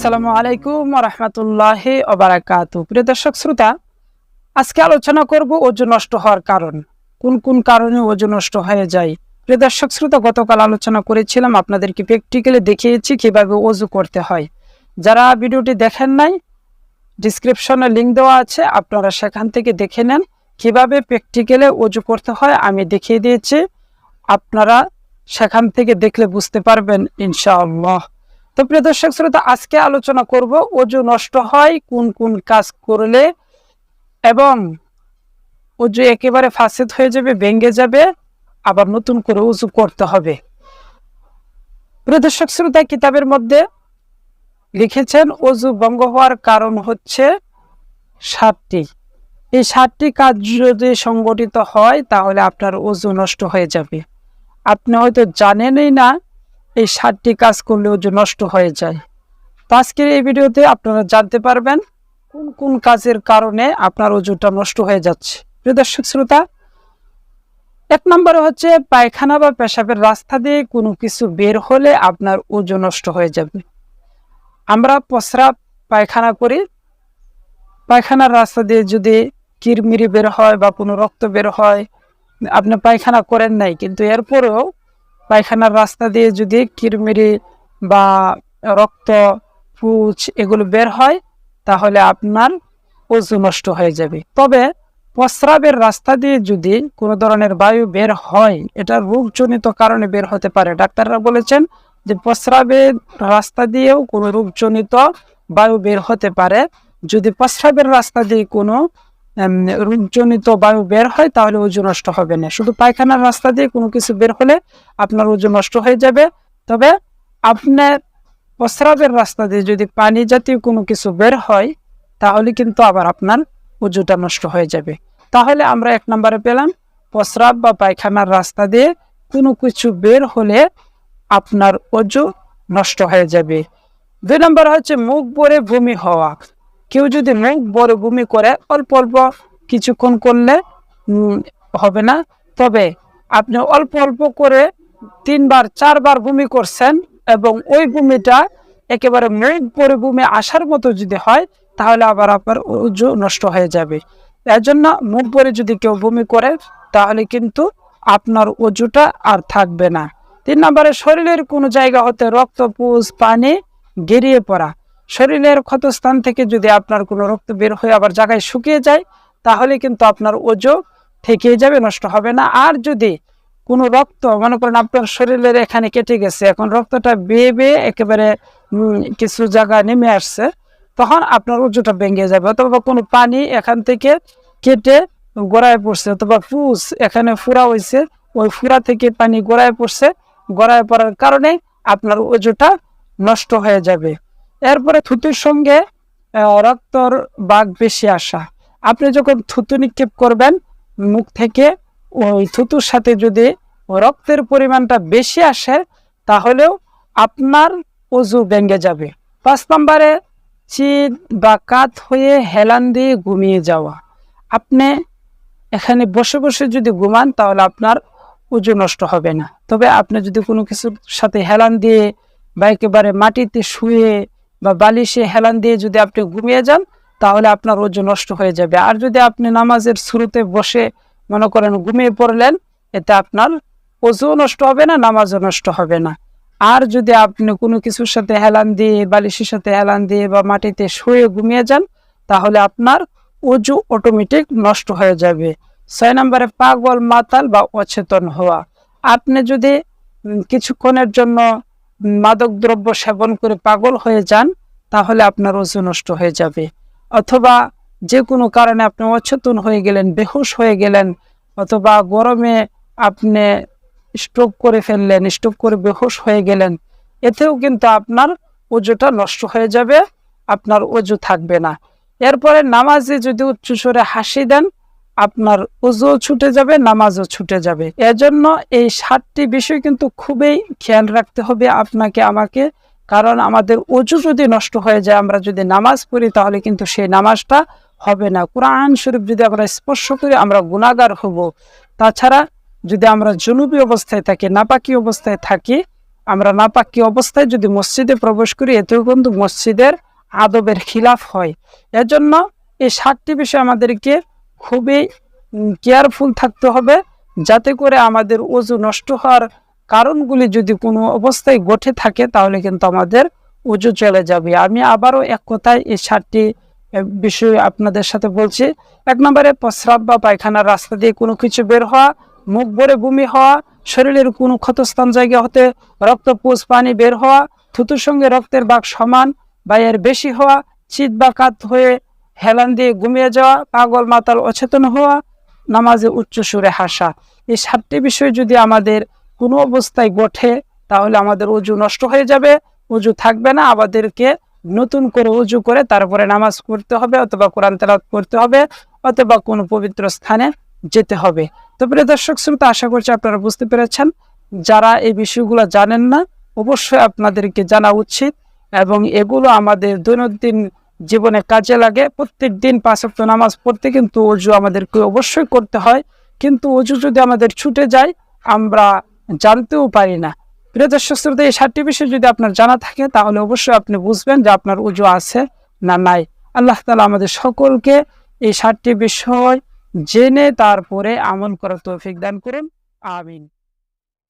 আসসালামু আলাইকুম ওয়া রাহমাতুল্লাহি ওয়া বারাকাতুহু। প্রিয় দর্শক শ্রোতা, আজকে আলোচনা করব ওজু নষ্ট হওয়ার কারণ। কোন কোন কারণে ওজু নষ্ট হয়ে যায়। প্রিয় দর্শক শ্রোতা, গতকাল আলোচনা করেছিলাম, আপনাদেরকে প্র্যাকটিক্যালি দেখিয়েছি কিভাবে ওজু করতে হয়। যারা ভিডিওটি দেখেন নাই, ডেসক্রিপশনে লিংক দেওয়া আছে, আপনারা সেখান থেকে দেখে নেন কিভাবে প্র্যাকটিক্যালি ওজু করতে হয়। আমি দেখিয়ে দিয়েছি, আপনারা সেখান থেকে দেখলে বুঝতে পারবেন ইনশাআল্লাহ। তো প্রিয় দর্শক শ্রোতা, আজকে আলোচনা করব ওজু নষ্ট হয় কোন কোন কাজ করলে, এবং ওজু একেবারে ফাসিদ হয়ে যাবে, ভেঙে যাবে, আবার নতুন করে ওজু করতে হবে। প্রিয় দর্শক শ্রোতা, কিতাবের মধ্যে লিখেছেন ওজু ভঙ্গ হওয়ার কারণ হচ্ছে 7টি। এই 7টি কাজ যদি সংগঠিত হয় তাহলে আপনার ওজু নষ্ট হয়ে যাবে। আপনি হয়তো জানেনই না এই 7টি কাজ করলে ওজু নষ্ট হয়ে যায়। তো আজকের এই ভিডিওতে আপনারা জানতে পারবেন কোন কোন কাজের কারণে আপনার ওজুটা নষ্ট হয়ে যাচ্ছে। প্রিয় দর্শক শ্রোতা, 1 নম্বরে হচ্ছে পায়খানা বা পেশাবের রাস্তা দিয়ে কোনো কিছু বের হলে আপনার ওজু নষ্ট হয়ে যাবে। আমরা প্রস্রাব পায়খানা করি, পায়খানার রাস্তা দিয়ে যদি কিরমিরি বের হয় বা কোনো রক্ত বের হয়, আপনি পায়খানা করেন নাই কিন্তু এরপরেও পায়খানার রাস্তা দিয়ে যদি কিরমিরি বা রক্ত, পুঁজ এগুলো বের হয় তাহলে আপনার ওজু নষ্ট হয়ে যাবে। তবে প্রস্রাবের রাস্তা দিয়ে যদি কোনো ধরনের বায়ু বের হয়, এটা রোগজনিত কারণে বের হতে পারে। ডাক্তাররা বলেছেন যে প্রস্রাবের রাস্তা দিয়েও কোনো রোগজনিত বায়ু বের হতে পারে। যদি প্রস্রাবের রাস্তা দিয়ে কোনো রোগজনিত বায়ু বের হয় তাহলে ওজু নষ্ট হবে না। শুধু পায়খানার রাস্তা দিয়ে কোনো কিছু বের হলে আপনার ওজু নষ্ট হয়ে যাবে। তবে আপনার প্রস্রাবের রাস্তা দিয়ে যদি পানি জাতীয় কোনো কিছু বের হয় তাহলে কিন্তু আবার আপনার ওজুটা নষ্ট হয়ে যাবে। তাহলে আমরা 1 নম্বরে পেলাম প্রস্রাব বা পায়খানার রাস্তা দিয়ে কোনো কিছু বের হলে আপনার ওজু নষ্ট হয়ে যাবে। 2 নম্বর হচ্ছে মুখ ভরে বমি হওয়া। কেউ যদি মুখ ভরে বমি করে, অল্প অল্প কিছুক্ষণ করলে হবে না, তবে আপনি অল্প অল্প করে 3 বার 4 বার বমি করছেন এবং ওই বমিটা একেবারে মুখ ভরে বমি আসার মতো যদি হয় তাহলে আবার আপনার ওজু নষ্ট হয়ে যাবে। এর জন্য মুখ ভরে যদি কেউ বমি করে তাহলে কিন্তু আপনার ওজুটা আর থাকবে না। 3 নম্বরে শরীরের কোনো জায়গা হতে রক্ত, পুঁজ, পানি গড়িয়ে পড়া। শরীরের ক্ষতস্থান থেকে যদি আপনার কোনো রক্ত বের হয়ে আবার জায়গায় শুকিয়ে যায় তাহলে কিন্তু আপনার ওজু থেকেই যাবে, নষ্ট হবে না। আর যদি কোনো রক্ত, মনে করেন আপনার শরীরের এখানে কেটে গেছে, এখন রক্তটা বেয়ে বেয়ে একেবারে কিছু জায়গা নেমে আসছে, তখন আপনার ওজুটা ভেঙে যাবে। অথবা কোনো পানি এখান থেকে কেটে গোড়ায় পড়ছে, অথবা পুঁজ এখানে ফুরা হয়েছে, ওই ফুরা থেকে পানি গোড়ায় পড়ছে, গোড়ায় পড়ার কারণে আপনার ওজুটা নষ্ট হয়ে যাবে। এরপরে থুতুর সঙ্গে রক্তর ভাগ বেশি আসা। আপনি যখন থুতু নিক্ষেপ করবেন মুখ থেকে, ওই থুতুর সাথে যদি রক্তের পরিমাণটা বেশি আসে তাহলেও আপনার ওজু ভেঙে যাবে। 5 নম্বরে চিত বা কাত হয়ে হেলান দিয়ে ঘুমিয়ে যাওয়া। আপনি এখানে বসে বসে যদি ঘুমান তাহলে আপনার ওজু নষ্ট হবে না। তবে আপনি যদি কোনো কিছুর সাথে হেলান দিয়ে বা একেবারে মাটিতে শুয়ে বা বালিশে হেলান দিয়ে যদি আপনি ঘুমিয়ে যান তাহলে আপনার ওজু নষ্ট হয়ে যাবে। আর যদি আপনি নামাজের শুরুতে বসে মনে করেন ঘুমিয়ে পড়লেন, এতে আপনার ওজু নষ্ট হবে না, নামাজও নষ্ট হবে না। আর যদি আপনি কোনো কিছুর সাথে হেলান দিয়ে, বালিশের সাথে হেলান দিয়ে বা মাটিতে শুয়ে ঘুমিয়ে যান তাহলে আপনার ওজু অটোমেটিক নষ্ট হয়ে যাবে। 6 নম্বরে পাগল, মাতাল বা অচেতন হওয়া। আপনি যদি কিছুক্ষণের জন্য মাদক দ্রব্য সেবন করে পাগল হয়ে যান তাহলে আপনার ওজু নষ্ট হয়ে যাবে। অথবা যে কোনো কারণে আপনি অচেতন হয়ে গেলেন, বেহুশ হয়ে গেলেন, অথবা গরমে আপনি স্ট্রোক করে ফেললেন, স্ট্রোক করে বেহুশ হয়ে গেলেন, এতেও কিন্তু আপনার ওজুটা নষ্ট হয়ে যাবে, আপনার ওজু থাকবে না। এরপরে নামাজে যদি উচ্চস্বরে হাসি দেন আপনার ওজুও ছুটে যাবে, নামাজও ছুটে যাবে। এজন্য এই 7টি বিষয় কিন্তু খুবই খেয়াল রাখতে হবে আপনাকে, আমাকে। কারণ আমাদের ওজু যদি নষ্ট হয়ে যায়, আমরা যদি নামাজ পড়ি তাহলে কিন্তু সেই নামাজটা হবে না। কোরআন শরীফ যদি আমরা স্পর্শ করি আমরা গুনাহগার হব। তাছাড়া যদি আমরা জুনুবি অবস্থায় থাকি, নাপাকি অবস্থায় থাকি, আমরা নাপাকি অবস্থায় যদি মসজিদে প্রবেশ করি, এতেও কিন্তু মসজিদের আদবের খিলাফ হয়। এজন্য এই 7টি বিষয় আমাদেরকে খুবই কেয়ারফুল থাকতে হবে, যাতে করে আমাদের ওযু নষ্ট হওয়ার কারণগুলি যদি কোনো অবস্থায় ঘটে থাকে তাহলে কিন্তু আমাদের ওযু চলে যাবে। আমি আবারও এক কথায় এই 7টি বিষয় আপনাদের সাথে বলছি। 1 নম্বরে প্রস্রাব বা পায়খানার রাস্তা দিয়ে কোনো কিছু বের হওয়া, মুখ ভরে বমি হওয়া, শরীরের কোনো ক্ষতস্থান জায়গা হতে রক্তপুষ পানি বের হওয়া, থুতুর সঙ্গে রক্তের ভাগ সমান বা এর বেশি হওয়া, চিৎ বা কাত হয়ে হেলান দিয়ে ঘুমিয়ে যাওয়া, পাগল মাতাল অচেতন হওয়া, নামাজে উচ্চ সুরে হাসা। এই 7টি বিষয় যদি আমাদের কোনো অবস্থায় ঘটে তাহলে আমাদের ওযু নষ্ট হয়ে যাবে, ওযু থাকবে না। আমাদেরকে নতুন করে ওযু করে তারপরে নামাজ পড়তে হবে, অথবা কোরআন তেলাওয়াত করতে হবে, অথবা কোনো পবিত্র স্থানে যেতে হবে। তো প্রিয় দর্শক শ্রোতা, আশা করছি আপনারা বুঝতে পেরেছেন। যারা এই বিষয়গুলো জানেন না, অবশ্যই আপনাদেরকে জানা উচিত, এবং এগুলো আমাদের দৈনন্দিন জীবনে কাজে লাগে। প্রত্যেক দিন 5 ওয়াক্ত নামাজ পড়তে কিন্তু ওযু আমাদেরকে অবশ্যই করতে হয়, কিন্তু ওযু যদি আমাদের ছুটে যায় আমরা জানতেও পারি না। প্রিয় দর্শক শ্রোতা, এই 7টি বিষয় যদি আপনার জানা থাকে তাহলে অবশ্যই আপনি বুঝবেন যে আপনার ওযু আছে না নাই। আল্লাহ তাআলা আমাদের সকলকে এই 7টি বিষয় জেনে তারপরে আমল করার তৌফিক দান করুন। আমিন।